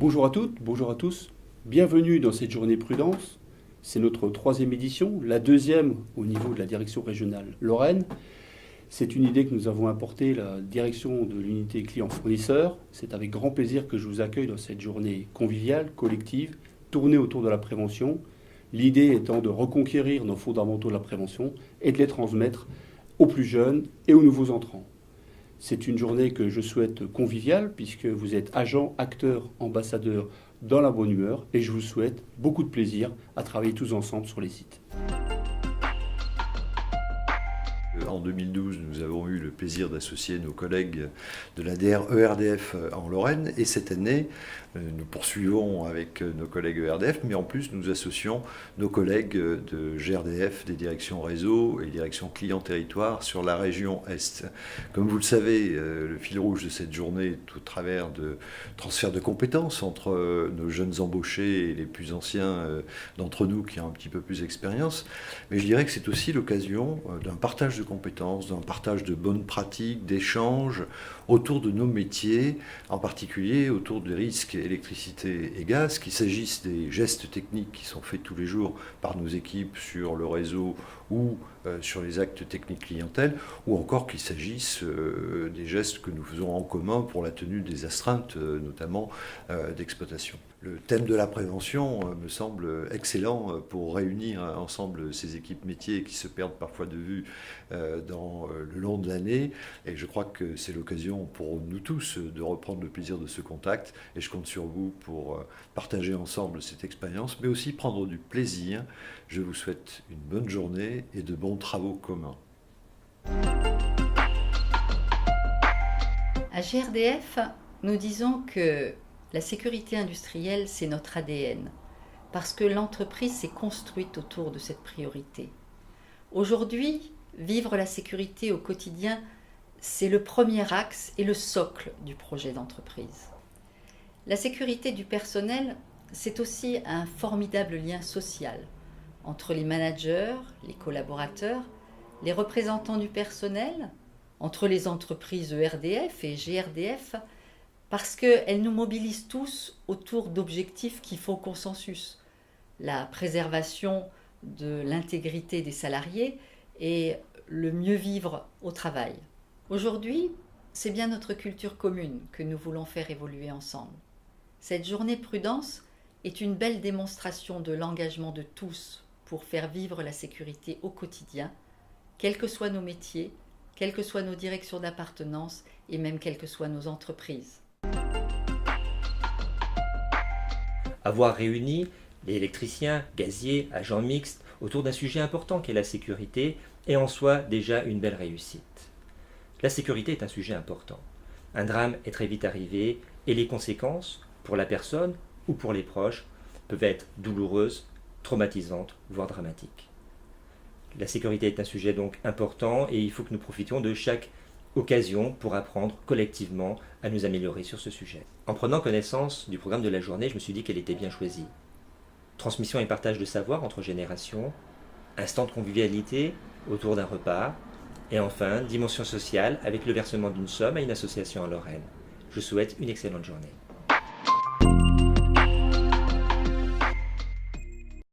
Bonjour à toutes, bonjour à tous. Bienvenue dans cette journée prudence. C'est notre troisième édition, la deuxième au niveau de la direction régionale Lorraine. C'est une idée que nous avons apportée la direction de l'unité client-fournisseur. C'est avec grand plaisir que je vous accueille dans cette journée conviviale, collective, tournée autour de la prévention. L'idée étant de reconquérir nos fondamentaux de la prévention et de les transmettre aux plus jeunes et aux nouveaux entrants. C'est une journée que je souhaite conviviale puisque vous êtes agents, acteurs, ambassadeurs dans la bonne humeur et je vous souhaite beaucoup de plaisir à travailler tous ensemble sur les sites. En 2012, nous avons eu le plaisir d'associer nos collègues de l'ADR ERDF en Lorraine et cette année, nous poursuivons avec nos collègues ERDF, mais en plus nous associons nos collègues de GRDF, des directions réseau et directions client-territoire sur la région Est. Comme vous le savez, le fil rouge de cette journée est au travers de transfert de compétences entre nos jeunes embauchés et les plus anciens d'entre nous qui ont un petit peu plus d'expérience. Mais je dirais que c'est aussi l'occasion d'un partage de compétences, d'un partage de bonnes pratiques, d'échanges autour de nos métiers, en particulier autour des risques électricité et gaz, qu'il s'agisse des gestes techniques qui sont faits tous les jours par nos équipes sur le réseau ou sur les actes techniques clientèle, ou encore qu'il s'agisse des gestes que nous faisons en commun pour la tenue des astreintes, notamment d'exploitation. Le thème de la prévention me semble excellent pour réunir ensemble ces équipes métiers qui se perdent parfois de vue dans le long de l'année. Et je crois que c'est l'occasion pour nous tous de reprendre le plaisir de ce contact. Et je compte sur vous pour partager ensemble cette expérience, mais aussi prendre du plaisir. Je vous souhaite une bonne journée et de bons travaux communs. À GRDF, nous disons que la sécurité industrielle, c'est notre ADN, parce que l'entreprise s'est construite autour de cette priorité. Aujourd'hui, vivre la sécurité au quotidien, c'est le premier axe et le socle du projet d'entreprise. La sécurité du personnel, c'est aussi un formidable lien social entre les managers, les collaborateurs, les représentants du personnel, entre les entreprises ERDF et GRDF, parce qu'elles nous mobilisent tous autour d'objectifs qui font consensus. La préservation de l'intégrité des salariés et le mieux vivre au travail. Aujourd'hui, c'est bien notre culture commune que nous voulons faire évoluer ensemble. Cette journée prudence est une belle démonstration de l'engagement de tous pour faire vivre la sécurité au quotidien, quels que soient nos métiers, quelles que soient nos directions d'appartenance et même quelles que soient nos entreprises. Avoir réuni les électriciens, gaziers, agents mixtes autour d'un sujet important qu'est la sécurité est en soi déjà une belle réussite. La sécurité est un sujet important. Un drame est très vite arrivé et les conséquences, pour la personne ou pour les proches, peuvent être douloureuses, traumatisantes, voire dramatiques. La sécurité est un sujet donc important et il faut que nous profitions de chaque occasion pour apprendre collectivement à nous améliorer sur ce sujet. En prenant connaissance du programme de la journée, je me suis dit qu'elle était bien choisie. Transmission et partage de savoir entre générations, instant de convivialité autour d'un repas, et enfin, dimension sociale avec le versement d'une somme à une association en Lorraine. Je souhaite une excellente journée.